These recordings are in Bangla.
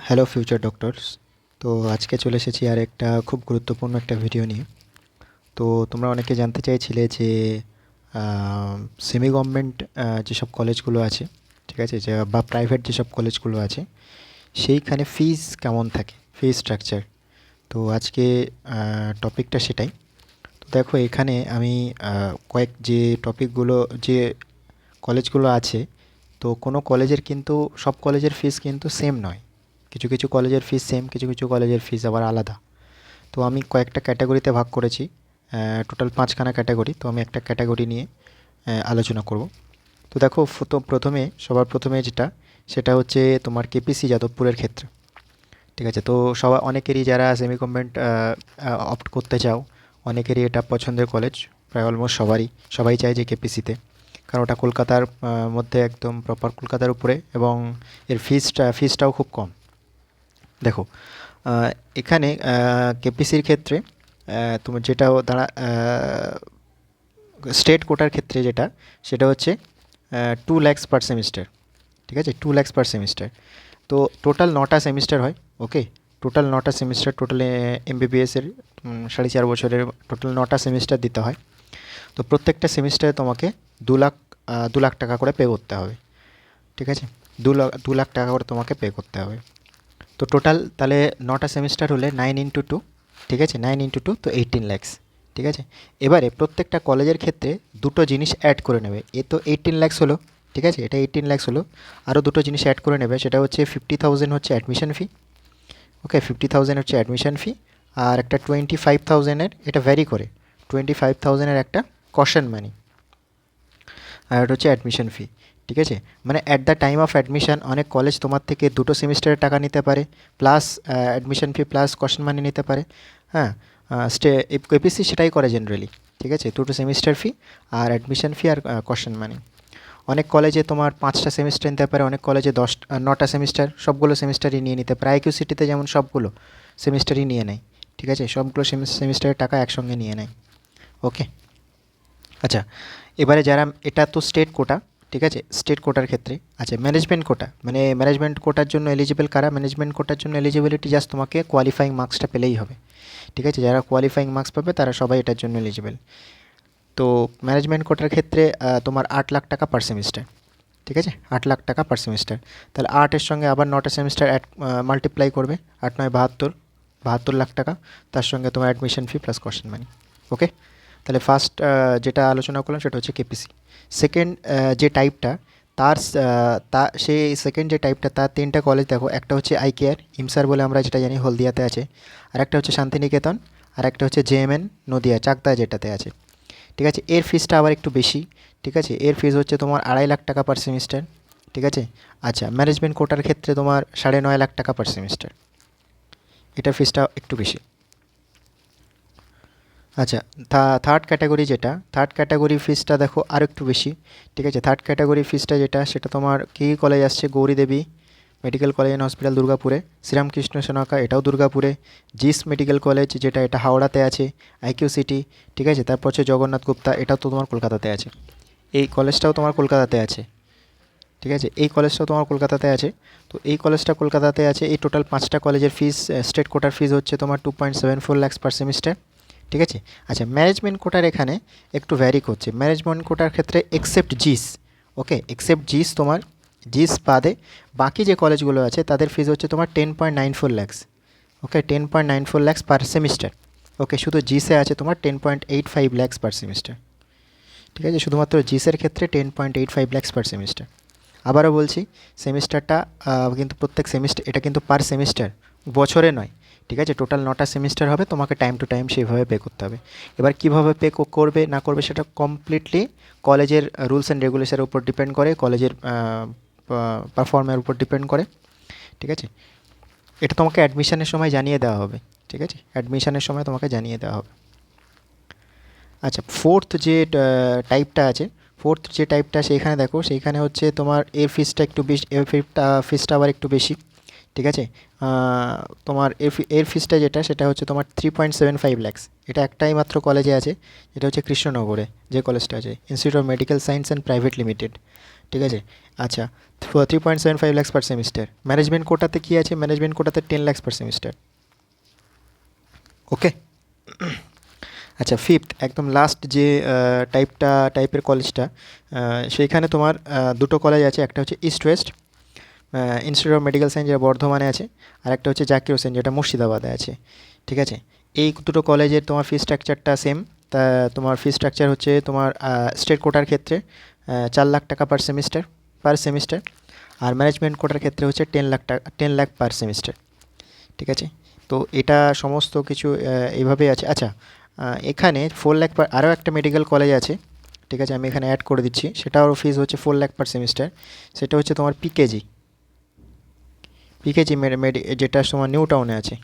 Hello future doctors. তো আজকে চলে এসেছি আর একটা খুব গুরুত্বপূর্ণ একটা ভিডিও নিয়ে। তো তোমরা অনেকে জানতে চাইছিলে যে সেমি গভর্নমেন্ট যেসব কলেজগুলো আছে, ঠিক আছে, যে বা প্রাইভেট যেসব কলেজগুলো আছে সেইখানে ফিজ কেমন থাকে, ফিজ স্ট্রাকচার। তো আজকে টপিকটা সেটাই। তো দেখো এখানে আমি কয়েক যে টপিকগুলো, যে কলেজগুলো আছে, তো কোনো কলেজের কিন্তু সব কলেজের ফিস কিন্তু সেম নয়। কিছু কিছু কলেজের ফিস সেম, কিছু কিছু কলেজের ফিস আবার আলাদা। তো আমি কয়েকটা ক্যাটাগরিতে ভাগ করেছি, টোটাল 5খানা ক্যাটাগরি। তো আমি একটা ক্যাটাগরি নিয়ে আলোচনা করব। তো দেখো সবার প্রথমে যেটা, সেটা হচ্ছে তোমার কেপিসি যাদবপুরের ক্ষেত্রে, ঠিক আছে। তো অনেকেরই যারা সেমি গভর্নমেন্ট অপ্ট করতে চাও, অনেকেরই এটা পছন্দের কলেজ। প্রায় অলমোস্ট সবাই চায় যে কেপিসিতে, কারণ ওটা কলকাতার মধ্যে একদম প্রপার কলকাতার উপরে, এবং এর ফিজটাও খুব কম। দেখো আহ, এখানে কেপিসির ক্ষেত্রে তোমার যেটা দাঁড়া স্টেট কোটার ক্ষেত্রে যেটা, সেটা হচ্ছে 2 lakhs পার সেমিস্টার, ঠিক আছে, 2 lakhs পার সেমিস্টার। তো টোটাল 9টা সেমিস্টার হয়। ওকে, টোটাল 9টা সেমিস্টার, টোটাল এমবিবিএসের 4.5 বছরের টোটাল 9টা সেমিস্টার দিতে হয়। তো প্রত্যেকটা সেমিস্টারে তোমাকে 2 লাখ 2 লাখ টাকা করে পে করতে হবে, ঠিক আছে। 2 লাখ টাকা করে তোমাকে পে করতে হবে। তো টোটাল তাহলে 9টা সেমিস্টার হলে 9 × 2, ঠিক আছে, 9 × 2 তো 18 lakhs, ঠিক আছে। এবারে প্রত্যেকটা কলেজের ক্ষেত্রে দুটো জিনিস অ্যাড করে নেবে। এ তো 18 lakhs হলো, ঠিক আছে, এটা 18 lakhs হলো। আরও দুটো জিনিস অ্যাড করে নেবে, সেটা হচ্ছে 50,000 হচ্ছে অ্যাডমিশন ফি। ওকে, 50,000 হচ্ছে অ্যাডমিশন ফি। আর একটা 25,000-এর, এটা ভ্যারি করে, 25,000-এর একটা কশন মানি, আর এটা হচ্ছে অ্যাডমিশন ফি, ঠিক আছে। মানে at the time of admission অনেক কলেজ তোমার থেকে দুটো সেমিস্টারের টাকা নিতে পারে, plus admission fee plus caution money নিতে পারে। হ্যাঁ, কেপিসি সেটাই করে জেনারেলি, ঠিক আছে, দুটো সেমিস্টার ফি আর অ্যাডমিশন ফি আর কশন মানি। অনেক কলেজে তোমার 5টা সেমিস্টার নিতে পারে, অনেক কলেজে 9টা সেমিস্টার, সবগুলো সেমিস্টারই নিয়ে নিতে পারে। আইকিউ সিটিতে যেমন সবগুলো সেমিস্টারই নিয়ে নেয়, ঠিক আছে, সবগুলো সেমিস্টারের টাকা একসঙ্গে নিয়ে নেয়। ওকে, আচ্ছা। এবারে যারা, এটা তো স্টেট কোটা, ঠিক আছে, স্টেট কোটার ক্ষেত্রে। আচ্ছা, ম্যানেজমেন্ট কোটা, মানে ম্যানেজমেন্ট কোটার জন্য এলিজিবল কারা? ম্যানেজমেন্ট কোটার জন্য এলিজিবিলিটি জাস্ট তোমাকে কোয়ালিফাইং মার্কসটা পেলেই হবে, ঠিক আছে। যারা কোয়ালিফাইং মার্কস পাবে তারা সবাই এটার জন্য এলিজিবল। তো ম্যানেজমেন্ট কোটার ক্ষেত্রে তোমার 8 লাখ টাকা পার সেমিস্টার, ঠিক আছে, 8 লাখ টাকা পার সেমিস্টার। তাহলে 8-এর সঙ্গে আবার 9টা সেমিস্টার মাল্টিপ্লাই করবে, 8 9 72 লাখ টাকা। তার সঙ্গে তোমার অ্যাডমিশন ফি প্লাস কশন মানি। ওকে, তাহলে ফার্স্ট যেটা আলোচনা করলাম সেটা হচ্ছে কেপিসি। সেকেন্ড যে টাইপটা, সেই সেকেন্ড যে টাইপটা, তার 3টা কলেজ দেখো। একটা হচ্ছে আইকেআর ইমসার বলে আমরা যেটা জানি, হলদিয়াতে আছে। আর একটা হচ্ছে শান্তিনিকেতন, আর একটা হচ্ছে জেএমএন নদিয়া চাকদা যেটাতে আছে, ঠিক আছে। এর ফিসটা আবার একটু বেশি, ঠিক আছে, এর ফিস হচ্ছে তোমার 2.5 লাখ টাকা পার সেমিস্টার, ঠিক আছে। আচ্ছা, ম্যানেজমেন্ট কোটার ক্ষেত্রে তোমার 9.5 লাখ টাকা পার সেমিস্টার, এটার ফিসটা একটু বেশি। আচ্ছা, থার্ড ক্যাটাগরি যেটা, থার্ড ক্যাটাগরি ফিসটা দেখো আর একটু বেশি, ঠিক আছে। থার্ড ক্যাটাগরি ফিসটা যেটা, সেটা তোমার কী কলেজ আসছে, গৌরী দেবী মেডিকেল কলেজ অ্যান্ড হসপিটাল দুর্গাপুরে, শ্রীরামকৃষ্ণ সোনাকা এটাও দুর্গাপুরে, জিস মেডিকেল কলেজ যেটা এটা হাওড়াতে আছে, আইকিউ সিটি, ঠিক আছে। তারপর হচ্ছে জগন্নাথ গুপ্তা, এটাও তো তোমার কলকাতাতে আছে। এই কলেজটাও তোমার কলকাতাতে আছে, ঠিক আছে, এই কলেজটাও তোমার কলকাতাতে আছে। তো এই কলেজটা কলকাতাতে আছে। এই টোটাল 5টা কলেজের ফিস, স্টেট কোটার ফিস হচ্ছে তোমার 2.74 lakhs পার সেমিস্টার, ঠিক আছে। আচ্ছা, ম্যানেজমেন্ট কোটার এখানে একটু ভ্যারি করছে। ম্যানেজমেন্ট কোটার ক্ষেত্রে এক্সেপ্ট জিস, ওকে, এক্সেপ্ট জিস, তোমার জিস বাদে বাকি যে কলেজগুলো আছে তাদের ফিস হচ্ছে তোমার 10.94 lakhs, ওকে, 10.94 lakhs পার সেমিস্টার। ওকে, শুধু জিসে আছে তোমার 10.85 lakhs পার সেমিস্টার, ঠিক আছে, শুধুমাত্র জিসের ক্ষেত্রে 10.85 lakhs পার সেমিস্টার। আবারও বলছি, সেমিস্টারটা কিন্তু প্রত্যেক সেমিস্টার, এটা কিন্তু পার সেমিস্টার, বছরে নয়, ঠিক আছে। টোটাল 9টা সেমিস্টার হবে, তোমাকে টাইম টু টাইম সেইভাবে পে করতে হবে। এবার কীভাবে পে করবে না করবে সেটা কমপ্লিটলি কলেজের রুলস অ্যান্ড রেগুলেশনের উপর ডিপেন্ড করে, কলেজের পারফর্মের উপর ডিপেন্ড করে, ঠিক আছে। এটা তোমাকে অ্যাডমিশনের সময় জানিয়ে দেওয়া হবে, ঠিক আছে, অ্যাডমিশনের সময় তোমাকে জানিয়ে দেওয়া হবে। আচ্ছা, ফোর্থ যে টাইপটা আছে, ফোর্থ যে টাইপটা সেইখানে দেখো, সেইখানে হচ্ছে তোমার এর ফিসটা একটু বেশি, এর ফিসটা আবার একটু বেশি, ঠিক আছে। তোমার এর ফিসটা যেটা, সেটা হচ্ছে তোমার 3.75 lakhs। এটা একটাই মাত্র কলেজে আছে, এটা হচ্ছে কৃষ্ণনগরে যে কলেজটা আছে, institute of medical science and private limited, ঠিক আছে। আচ্ছা, 3.75 lakhs পার সেমিস্টার। ম্যানেজমেন্ট কোটাতে কী আছে? ম্যানেজমেন্ট কোটাতে 10 lakhs পার সেমিস্টার। ওকে। আচ্ছা, ফিফথ একদম লাস্ট যে টাইপের কলেজটা, সেইখানে তোমার দুটো কলেজ আছে। একটা হচ্ছে east West institute of medical science, যেটা বর্ধমানে আছে, আর একটা হচ্ছে জাকির হোসেন, যেটা মুর্শিদাবাদে আছে। ঠিক আছে। এই দুটো কলেজের তোমার ফি স্ট্রাকচারটা সেম। তা তোমার ফি স্ট্রাকচার হচ্ছে তোমার স্টেট কোটার ক্ষেত্রে 4 লাখ টাকা পার সেমিস্টার, আর ম্যানেজমেন্ট কোটার ক্ষেত্রে হচ্ছে 10 লাখ পার সেমিস্টার। ঠিক আছে। তো এটা সমস্ত কিছু এইভাবেই আছে। আচ্ছা, এখানে 4 লাখ পার, আরও একটা মেডিকেল কলেজ আছে। ঠিক আছে, আমি এখানে অ্যাড করে দিচ্ছি। সেটাও ফিস হচ্ছে 4 লাখ পার সেমিস্টার। সেটা হচ্ছে তোমার পিকেজি যেটা তোমার নিউ টাউনে আছে।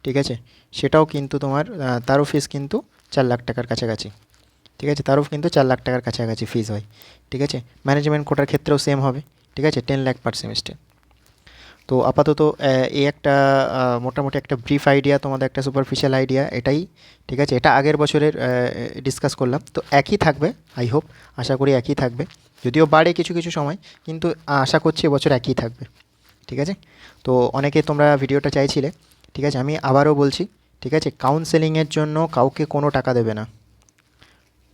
ঠিক আছে। সেটাও কিন্তু তোমার তারও ফিস কিন্তু 4 লাখ টাকার কাছাকাছি। ঠিক আছে, তারও কিন্তু 4 লাখ টাকার কাছাকাছি ফিস হয়। ঠিক আছে। ম্যানেজমেন্ট কোটার ক্ষেত্রেও সেম হবে। ঠিক আছে, 10 লাখ পার সেমিস্টার। তো আপাতত এই একটা মোটামুটি একটা ব্রিফ আইডিয়া, তোমাদের একটা সুপারফিশিয়াল আইডিয়া এটাই। ঠিক আছে, এটা আগের বছরের ডিসকাস করলাম, তো একই থাকবে। আই হোপ, আশা করি একই থাকবে। যদিও বাড়ে কিছু কিছু সময়, কিন্তু আশা করছি এবছর একই থাকবে। ঠিক আছে। তো অনেকে তোমরা ভিডিওটা চাইছিলে। ঠিক আছে, আমি আবারও বলছি। ঠিক আছে, কাউন্সেলিংয়ের জন্য কাউকে কোনো টাকা দেবে না।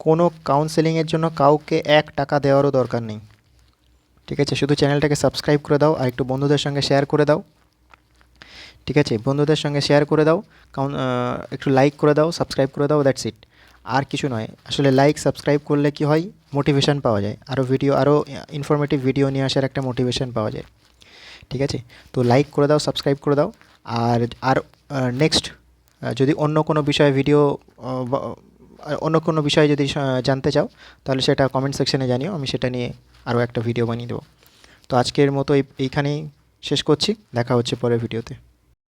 কোনো কাউন্সেলিংয়ের জন্য কাউকে 1 টাকা দেওয়ারও দরকার নেই। ঠিক আছে, শুধু চ্যানেলটাকে সাবস্ক্রাইব করে দাও, আর একটু বন্ধুদের সঙ্গে শেয়ার করে দাও। ঠিক আছে, বন্ধুদের সঙ্গে শেয়ার করে দাও, একটু লাইক করে দাও, সাবস্ক্রাইব করে দাও, দ্যাটস ইট। আর কিছু নয়। আসলে লাইক সাবস্ক্রাইব করলে কি হয়, মোটিভেশন পাওয়া যায়, আরও ইনফরমেটিভ ভিডিও নিয়ে আসার একটা মোটিভেশন পাওয়া যায়। ঠিক আছে। তো লাইক করে দাও, সাবস্ক্রাইব করে দাও। আর আর নেক্সট যদি অন্য কোনো বিষয়ে ভিডিও, অন্য কোনো বিষয়ে যদি জানতে চাও, তাহলে সেটা কমেন্ট সেকশনে জানিও, আমি সেটা নিয়ে আরও একটা ভিডিও বানিয়ে দেবো। তো আজকের মতো এইখানেই শেষ করছি। দেখা হচ্ছে পরের ভিডিওতে।